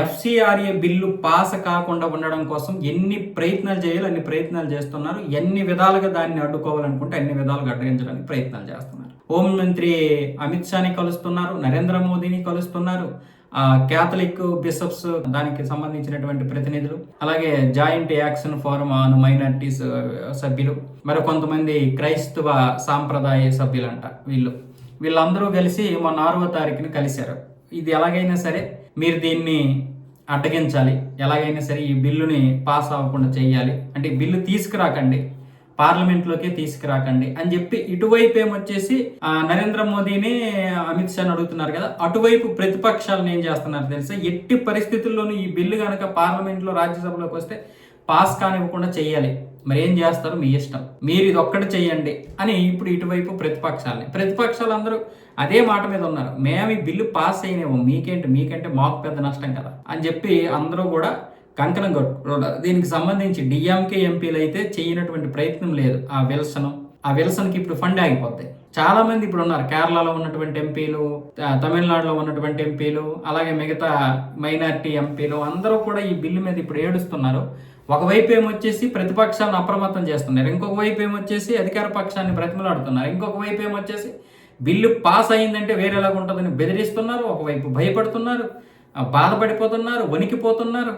FCRA bill pass కాకుండా ఉండడం కోసం ఎన్ని ప్రయత్నాలు చేయాలో అన్ని ప్రయత్నాలు చేస్తున్నారు. ఎన్ని విధాలుగా దాన్ని అడ్డుకోవాలనుకుంటే అన్ని విధాలుగా అడ్డగించడానికి ప్రయత్నాలు చేస్తున్నారు. హోంమంత్రి అమిత్ షాని కలుస్తున్నారు, నరేంద్ర మోదీని కలుస్తున్నారు, క్యాథలిక్ బిషప్స్ దానికి సంబంధించినటువంటి ప్రతినిధులు, అలాగే joint action forum on minorities సభ్యులు, మరి కొంతమంది క్రైస్తవ సాంప్రదాయ సభ్యులంట. వీళ్ళందరూ కలిసి మొన్న 6వ తారీఖున కలిశారు. ఇది ఎలాగైనా సరే మీరు దీన్ని అడ్డగించాలి, ఎలాగైనా సరే ఈ బిల్లుని పాస్ అవ్వకుండా చేయాలి, అంటే ఈ బిల్లు తీసుకురాకండి, పార్లమెంట్లోకి తీసుకురాకండి అని చెప్పి ఇటువైపు ఏమొచ్చేసి నరేంద్ర మోదీని అమిత్ షాని అడుగుతున్నారు కదా. అటువైపు ప్రతిపక్షాలను ఏం చేస్తున్నారు తెలుసా, ఎట్టి పరిస్థితుల్లోనూ ఈ బిల్లు కనుక పార్లమెంట్లో రాజ్యసభలోకి వస్తే పాస్ కానివ్వకుండా చెయ్యాలి, మరి ఏం చేస్తారు మీ ఇష్టం, మీరు ఇది ఒక్కటి చెయ్యండి అని ఇప్పుడు ఇటువైపు ప్రతిపక్షాలందరూ అదే మాట మీద ఉన్నారు. మేము ఈ బిల్లు పాస్ అయినేమో మీకంటే మాకు పెద్ద నష్టం కదా అని చెప్పి అందరూ కూడా కంకణం కట్టుకున్నారు. దీనికి సంబంధించి డిఎంకే ఎంపీలు అయితే చేయనటువంటి ప్రయత్నం లేదు. ఆ విల్సన్కి ఇప్పుడు ఫండ్ ఆగిపోద్ది. చాలా మంది ఇప్పుడు ఉన్నారు, కేరళలో ఉన్నటువంటి ఎంపీలు, తమిళనాడులో ఉన్నటువంటి ఎంపీలు, అలాగే మిగతా మైనారిటీ ఎంపీలు అందరూ కూడా ఈ బిల్లు మీద ఇప్పుడు ఏడుస్తున్నారు. ఒకవైపు ఏమొచ్చేసి ప్రతిపక్షాలను అప్రమత్తం చేస్తున్నారు, ఇంకొక వైపు ఏమొచ్చేసి అధికార పక్షాన్ని బ్రతిమలాడుతున్నారు, ఇంకొక వైపు ఏమొచ్చేసి బిల్లు పాస్ అయిందంటే వేరేలాగా ఉంటుందని బెదిరిస్తున్నారు, ఒకవైపు భయపడుతున్నారు, బాధపడిపోతున్నారు, వణికిపోతున్నారు,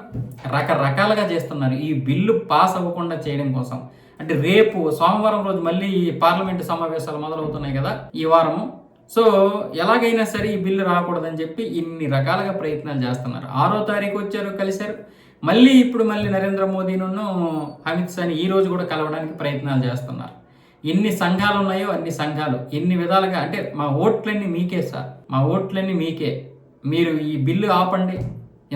రకరకాలుగా చేస్తున్నారు ఈ బిల్లు పాస్ అవ్వకుండా చేయడం కోసం. అంటే రేపు సోమవారం రోజు మళ్ళీ పార్లమెంటు సమావేశాలు మొదలవుతున్నాయి కదా ఈ వారము. సో ఎలాగైనా సరే ఈ బిల్లు రాకూడదని చెప్పి ఇన్ని రకాలుగా ప్రయత్నాలు చేస్తున్నారు. 6వ తారీఖు వచ్చారు, కలిశారు, ఇప్పుడు నరేంద్ర మోదీను అమిత్ షాని ఈ రోజు కూడా కలవడానికి ప్రయత్నాలు చేస్తున్నారు. ఎన్ని సంఘాలు ఉన్నాయో అన్ని సంఘాలు ఎన్ని విధాలుగా, అంటే మా ఓట్లన్నీ మీకే సార్, మా ఓట్లన్నీ మీకే, మీరు ఈ బిల్లు ఆపండి,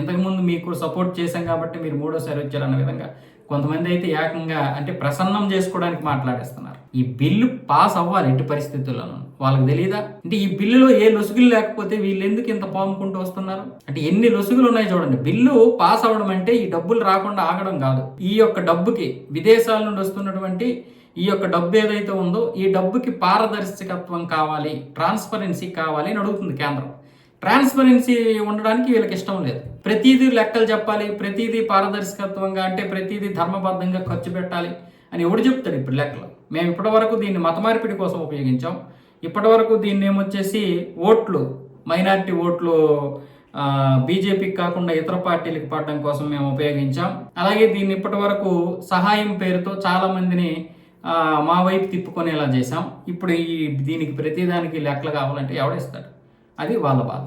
ఇంతకుముందు మీకు సపోర్ట్ చేశాం కాబట్టి మీరు 3వసారి వచ్చారన్న విధంగా కొంతమంది అయితే ఏకంగా అంటే ప్రసన్నం చేసుకోవడానికి మాట్లాడేస్తున్నారు. ఈ బిల్లు పాస్ అవ్వాలి ఎట్టి పరిస్థితుల్లోనూ, వాళ్ళకి తెలియదా? అంటే ఈ బిల్లులో ఏ లొసుగులు లేకపోతే వీళ్ళు ఎందుకు ఇంత పాముకుంటూ వస్తున్నారు? అంటే ఎన్ని లొసుగులు ఉన్నాయి చూడండి. బిల్లు పాస్ అవ్వడం అంటే ఈ డబ్బులు రాకుండా ఆగడం కాదు. ఈ యొక్క డబ్బుకి విదేశాల నుండి వస్తున్నటువంటి ఈ యొక్క డబ్బు ఏదైతే ఉందో ఈ డబ్బుకి పారదర్శకత్వం కావాలి, ట్రాన్స్పరెన్సీ కావాలి అని అడుగుతుంది కేంద్రం. ట్రాన్స్పరెన్సీ ఉండడానికి వీళ్ళకి ఇష్టం లేదు. ప్రతిదీ లెక్కలు చెప్పాలి, ప్రతిదీ పారదర్శకత్వంగా, అంటే ప్రతిదీ ధర్మబద్ధంగా ఖర్చు పెట్టాలి అని ఎవడు చెప్తాడు ఇప్పుడు లెక్కలు? మేము ఇప్పటి వరకు దీన్ని మత మార్పిడి కోసం ఉపయోగించాం, ఇప్పటి వరకు దీన్ని ఏమొచ్చేసి ఓట్లు, మైనారిటీ ఓట్లు బీజేపీకి కాకుండా ఇతర పార్టీలకు పడడం కోసం మేము ఉపయోగించాం. అలాగే దీన్ని ఇప్పటి వరకు సహాయం పేరుతో చాలా మందిని మా వైపు తిప్పుకొనేలా చేశాం. ఇప్పుడు దీనికి ప్రతిదానికి లెక్కలు కావాలంటే ఎవడిస్తాడు? అది వాళ్ళ బాధ.